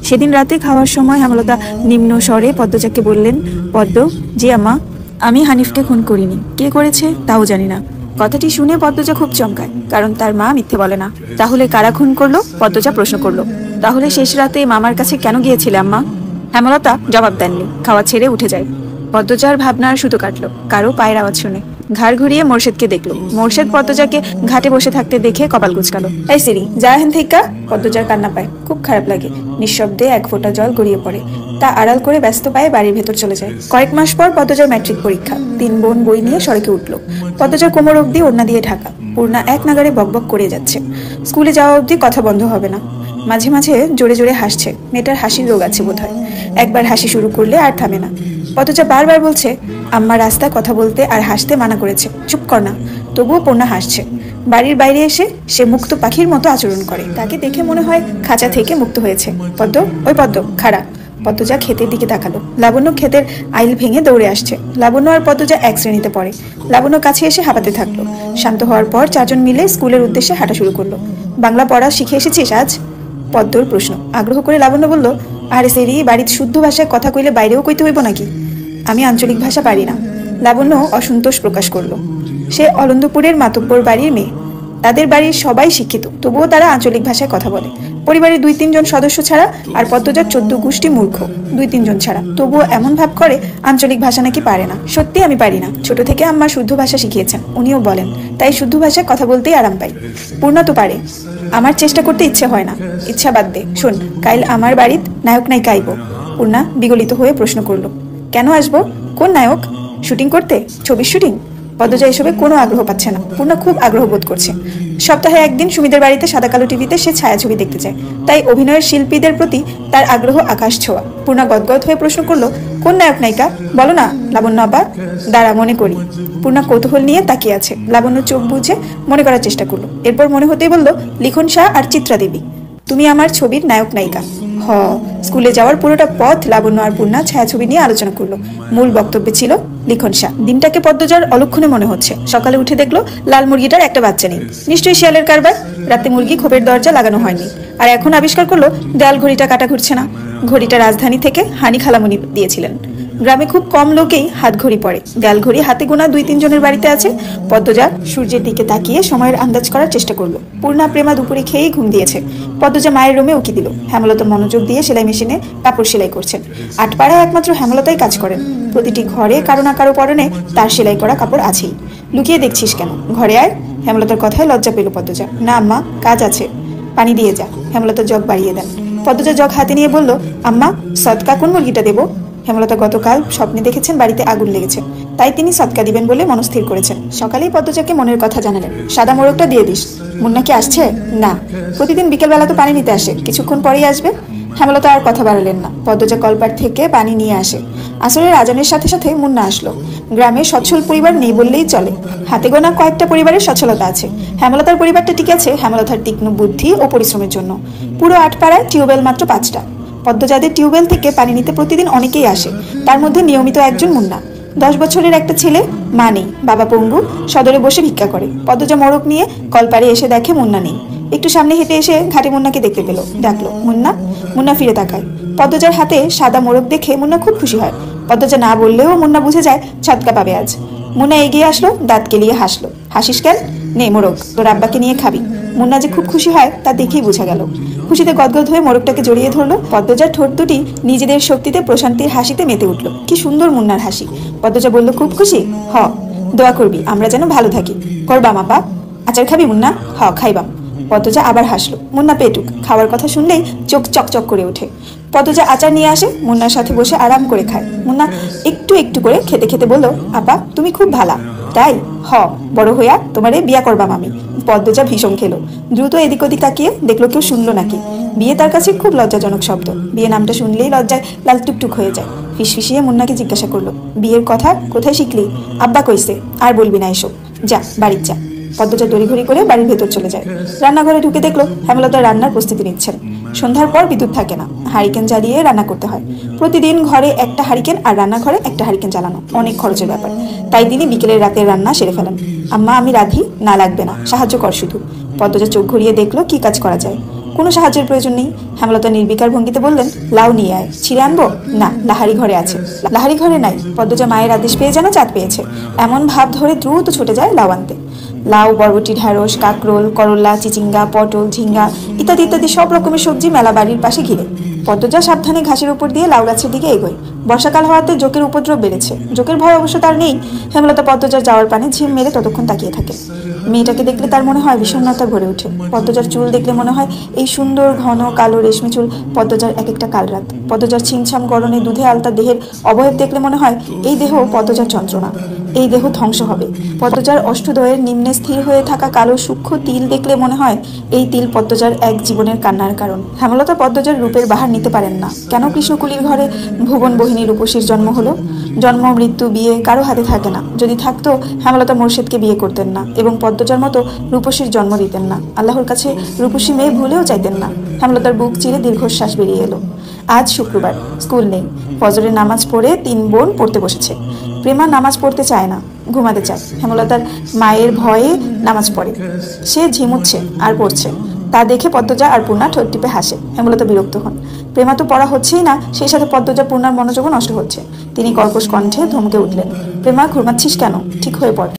সেদিন রাতে খাওয়ার সময় হেমলতা নিম্ন স্বরে পদ্মজাকে বললেন, পদ্ম, জি আম্মা, আমি হানিফকে খুন করিনি, কে করেছে তাও জানি না। কথাটি শুনে পদ্মজা খুব চমকায়, কারণ তার মা মিথ্যে বলে না। তাহলে কারা খুন করলো? পদ্মজা প্রশ্ন করলো। তাহলে শেষ রাতে মামার কাছে কেন গিয়েছিলে আম্মা? হেমলতা জবাব দেননি, খাওয়া ছেড়ে উঠে যায়। পদ্মজার ভাবনার সুতো কাটলো কারো পায়ের আওয়াজ শুনে। ঘাড় ঘুরিয়ে মোর্শেদকে দেখলো। মোর্শেদ পদ্মজাকে ঘাটে বসে থাকতে দেখে কপাল কুচকালো। এই সিরি, যা হেন থেকে। পদ্মজার কান্না পায়, খুব খারাপ লাগে। নিঃশব্দে এক ফোঁটা জল গড়িয়ে পড়ে। তা আড়াল করে ব্যস্ত পায়ে বাড়ির ভেতর চলে যায়। কয়েক মাস পর পদ্মজার ম্যাট্রিক পরীক্ষা। 3 বোন বই নিয়ে সড়কে উঠলো। পদ্মজার কোমর অবধি ওড়না দিয়ে ঢাকা। পূর্ণা এক নাগারে বকবক করে যাচ্ছে। স্কুলে যাওয়া অবধি কথা বন্ধ হবে না। মাঝে মাঝে জোরে জোরে হাসছে। মেয়েটার হাসির রোগ আছে বোধহয়। একবার হাসি শুরু করলে আর থামে না। পদ্মজা বারবার বলছে, আম্মা রাস্তায় কথা বলতে আর হাসতে মানা করেছে, চুপ কর না। তবুও পূর্ণা হাসছে। বাড়ির বাইরে এসে সে মুক্ত পাখির মতো আচরণ করে। তাকে দেখে মনে হয় খাঁচা থেকে মুক্ত হয়েছে। পদ্ম, ওই পদ্ম, খাড়া। পদ্মজা ক্ষেতের দিকে তাকালো। লাবণ্য ক্ষেতের আইল ভেঙে দৌড়ে আসছে। লাবণ্য আর পদ্মজা এক শ্রেণীতে পড়ে। লাবণ্য কাছে এসে হাঁপাতে থাকলো। শান্ত হওয়ার পর 4 জন মিলে স্কুলের উদ্দেশ্যে হাঁটা শুরু করলো। বাংলা পড়া শিখে এসেছিস আজ? পদ্মর প্রশ্ন। আগ্রহ করে লাবণ্য বলল, আরে সেরি, বাড়ির শুদ্ধ ভাষায় কথা কইলে বাইরেও কইতে হইব নাকি? আমি আঞ্চলিক ভাষা পারি না। লাবণ্য অসন্তোষ প্রকাশ করলো। সে অলন্দপুরের মাতব্বর বাড়ির মেয়ে। তাদের বাড়ির সবাই শিক্ষিত, তবুও তারা আঞ্চলিক ভাষায় কথা বলে। পরিবারের 2-3 জন সদস্য ছাড়া, আর পদ্মজার 14 গোষ্ঠী মূর্খ। 2-3 জন ছাড়া, তবুও এমন ভাব করে আঞ্চলিক ভাষা নাকি পারে না। সত্যি আমি পারি না। ছোট থেকে আম্মা শুদ্ধ ভাষা শিখিয়েছেন, উনিও বলেন, তাই শুদ্ধ ভাষায় কথা বলতেই আরাম পাই। পূর্ণা তো পারে। আমার চেষ্টা করতে ইচ্ছে হয় না। ইচ্ছা বাদ দে। শোন, কাইল আমার বাড়িত নায়ক নায়িকা আইব। পূর্ণা বিগলিত হয়ে প্রশ্ন করলো, কেন আসবো? কোন নায়ক? শুটিং করতে? ছবির শুটিং? পদ্মজা এসবে কোনো আগ্রহ পাচ্ছে না। পূর্ণা খুব আগ্রহ বোধ করছে। সপ্তাহে একদিন সুমিদের বাড়িতে সাদা কালো টিভিতে সে ছায়াছবি দেখতে চায়। তাই অভিনয়ের শিল্পীদের প্রতি তার আগ্রহ আকাশ ছোঁয়া। পূর্ণা গদগদ হয়ে প্রশ্ন করলো, কোন নায়ক নায়িকা? বলো না লাবণ্য আবার। দাঁড়া, মনে করি। পূর্ণা কৌতূহল নিয়ে তাকিয়ে আছে। লাবণ্য চোখ বুঝে মনে করার চেষ্টা করলো। এরপর মনে হতেই বলল, লিখন শাহ আর চিত্রা দেবী। তুমি আমার ছবির নায়ক নায়িকা। স্কুলে যাওয়ার পুরোটা পথ লাবণ্য আর পূর্ণা ছায়াছবি নিয়ে আলোচনা করলো। মূল বক্তব্য ছিল লিখন শাহ। দিনটাকে পদ্মজার অলক্ষণে মনে হচ্ছে। সকালে উঠে দেখলো লাল মুরগিটার একটা বাচ্চা নেই। নিশ্চয়ই শিয়ালের কারবার। রাতে মুরগি খোপের দরজা লাগানো হয়নি। আর এখন আবিষ্কার করলো দেয়াল ঘড়িটা কাটা ঘুরছে না। ঘড়িটা রাজধানী থেকে হানি খালামুনি দিয়েছিলেন। গ্রামে খুব কম লোকেই হাত ঘড়ি পরে। দেয়াল ঘড়ি হাতে গোনা 2-3 জনের বাড়িতে আছে। পদ্মজা সূর্যের দিকে তাকিয়ে সময়ের আন্দাজ করার চেষ্টা করলো। পূর্ণা প্রেমা দুপুরে খেয়েই ঘুম দিয়েছে। পদ্মজা মায়ের রুমে উকি দিল। হেমলতা মনোযোগ দিয়ে সেলাই মেশিনে কাপড় সেলাই করছেন। আটপাড়ায় একমাত্র হেমলতাই কাজ করেন। প্রতিটি ঘরে কারো না কারো পরনে তার সেলাই করা কাপড় আছেই। লুকিয়ে দেখছিস কেন? ঘরে আয়। হেমলতার কথায় লজ্জা পেল পদ্মজা। না আম্মা, কাজ আছে। পানি দিয়ে যা। হেমলতা জগ বাড়িয়ে দেন। পদ্মজা জগ হাতে নিয়ে বলল, আম্মা, সদকা কোন মুরগিটা দেবো? হেমলতা গতকাল স্বপ্নে দেখেছেন বাড়িতে আগুন লেগেছে, তাই তিনি সদকা দিবেন বলে মনস্থির করেছেন। সকালেই পদ্মজাকে মনের কথা জানালেন। সাদা মোরগটা দিয়ে দিস। মুন্না কি আসছে? না, প্রতিদিন বিকেলবেলা তো পানি নিতে আসে, কিছুক্ষণ পরেই আসবে। হেমলতা আর কথা বাড়ালেন না। পদ্মজা কলপার থেকে পানি নিয়ে আসে। আসরের আজানের সাথে সাথে মুন্না আসলো। গ্রামে সচ্ছল পরিবার নেই বললেই চলে। হাতে গোনা কয়েকটা পরিবারের সচ্ছলতা আছে। হেমলতার পরিবারটা টিকে আছে হেমলতার তীক্ষ্ণ বুদ্ধি ও পরিশ্রমের জন্য। পুরো আটপাড়ায় টিউবওয়েল মাত্র 5টা। পদ্মজাদের টিউবওয়েল থেকে পানি নিতে প্রতিদিন অনেকেই আসে। তার মধ্যে নিয়মিত একজন মুন্না। 10 বছরের একটা ছেলে, মা নেই, বাবা পঙ্গু, সদরে বসে ভিক্ষা করে। পদ্মজা মোড়ক নিয়ে কলপারে এসে দেখে মুন্না নেই। একটু সামনে হেঁটে এসে ঘাটে মুন্নাকে দেখতে পেল। ডাকলো, মুন্না। মুন্না ফিরে তাকায়। পদ্মজার হাতে সাদা মোড়ক দেখে মুন্না খুব খুশি হয়। পদ্মজা না বললেও মুন্না বুঝে যায় ছটকা পাবে আজ। মুন্না এগিয়ে আসলো, দাঁত কেলিয়ে হাসলো। হাসিস কেন? নে মোড়ক, তোর আব্বাকে নিয়ে খাবি। মুন্না যে খুব খুশি হয় তা দেখেই বোঝা গেল। খুশিতে গদগদ হয়ে মোড়কটাকে জড়িয়ে ধরলো। পদ্মজার ঠোঁট দুটি নিজেদের শক্তিতে প্রশান্তির হাসিতে মেতে উঠল। কি সুন্দর মুন্নার হাসি। পদ্মজা বলল, খুব খুশি? দোয়া করবি আমরা যেন ভালো থাকি। করবাম আপা। আচার খাবি মুন্না? খাইবাম। পদ্মজা আবার হাসলো। মুন্না পেটুক, খাওয়ার কথা শুনলেই চোখ চকচক করে ওঠে। পদ্মজা আচার নিয়ে আসে, মুন্নার সাথে বসে আরাম করে খায়। মুন্না একটু একটু করে খেতে খেতে বলল, আপা তুমি খুব ভালা। তাই? বড় হইয়া তোমারে বিয়া করবাম আমি। পদ্মজা ভীষণ খেলো। দ্রুত এদিক ওদিক তাকিয়ে দেখলো কেউ শুনলো নাকি। বিয়ে তার কাছে খুব লজ্জাজনক শব্দ। বিয়ে নামটা শুনলেই লজ্জায় লাল টুকটুক হয়ে যায়। ফিসফিসিয়ে মুন্নাকে জিজ্ঞাসা করলো, বিয়ের কথা কোথায় শিখলি? আব্বা কইছে। আর বলবি না এসব, যা বাড়ির যা। পদ্মজা দড়িঘড়ি করে বাড়ির ভেতর চলে যায়। রান্নাঘরে ঢুকে দেখলো হেমলতা রান্নার প্রস্তুতি নিচ্ছেন। সন্ধ্যার পর বিদ্যুৎ থাকে না, হারিকেন জ্বালিয়ে রান্না করতে হয়। প্রতিদিন ঘরে একটা হারিকেন আর রান্নাঘরে একটা হারিকেন জ্বালানো অনেক খরচের ব্যাপার। তাই তিনি বিকেলের রাতের রান্না সেরে ফেলেন। আম্মা আমি রাঁধি? না লাগবে না, সাহায্য কর শুধু। পদ্মজা চোখ ঘুরিয়ে দেখলো কি কাজ করা যায়। কোনো সাহায্যের প্রয়োজন নেই। হেমলতা নির্বিকার ভঙ্গিতে বললেন, লাউ নিয়ে আয়। ছিঁড়ে আনবো? না, লাহারি ঘরে আছে। লাহারি ঘরে নাই। পদ্মজা মায়ের আদেশ পেয়ে যেন চাঁদ পেয়েছে এমন ভাব ধরে দ্রুত ছুটে যায় লাউ আনতে। লাউ, বরবটি, ঢ্যাঁড়স, কাঁকরোল, করলা, চিচিঙ্গা, পটল, ঝিঙ্গা ইত্যাদি ইত্যাদি সব রকমের সবজি মেলা বাড়ির পাশে ঘিরে। পদ্মজা সাবধানে ঘাসের উপর দিয়ে লাউ গাছের দিকে এগোয়। বর্ষাকাল হওয়াতে জোকের উপদ্রব বেড়েছে। জোকের ভয় অবশ্য তার নেই। হেমলতা পদ্মজার যাওয়ার পানে ঝিম মেরে ততক্ষণ তাকিয়ে থাকে। মেয়েটাকে দেখলে তার মনে হয় বিষণ্ণতা ভরে ওঠে। পদ্মজার চুল দেখলে মনে হয় এই সুন্দর ঘন কালো রেশমি চুল পদ্মজার এক একটা কালরাত। পদ্মজার ছিমছাম গরনে দুধে আলতা দেহের অবয়ব দেখলে মনে হয় এই দেহ পদ্মজার যন্ত্রণা, এই দেহ ধ্বংস হবে। পদ্মজার অষ্টদয়ের নিম্নে স্থির হয়ে থাকা কালো সূক্ষ্ম তিল দেখলে মনে হয় এই তিল পদ্মজার এক জীবনের কান্নার কারণ। হেমলতা পদ্মজার রূপের বাহার নিতে পারেন না। কেন কৃষ্ণকুলীর ঘরে ভুবন বহিনী রূপসীর জন্ম হলো? জন্ম, মৃত্যু, বিয়ে কারো হাতে থাকে না। যদি থাকতো হেমলতা মোর্শেদকে বিয়ে করতেন না এবং পদ্মজার মতো রূপসীর জন্ম দিতেন না। আল্লাহর কাছে রূপসী মেয়ে ভুলেও চাইতেন না। হেমলতার বুক চিরে দীর্ঘশ্বাস বেরিয়ে এলো। আজ শুক্রবার, স্কুল নেই। ফজরের নামাজ পড়ে 3 বোন পড়তে বসেছে। প্রেমা নামাজ পড়তে চায় না, ঘুমাতে চায়। হেমলতার মায়ের ভয়ে নামাজ পড়ে। সে ঝিমুচ্ছে আর পড়ছে। তা দেখে পদ্মজা আর পূর্ণা ঠোঁট টিপে হাসে। হেমলতা বিরক্ত হন। প্রেমা তো পড়া হচ্ছেই না, সেই সাথে পদ্মজা পূর্ণার মনোযোগও নষ্ট হচ্ছে। তিনি কর্কশ কণ্ঠে ধমকে উঠলেন, প্রেমা ঘুমাচ্ছিস কেন? ঠিক হয়ে পড়।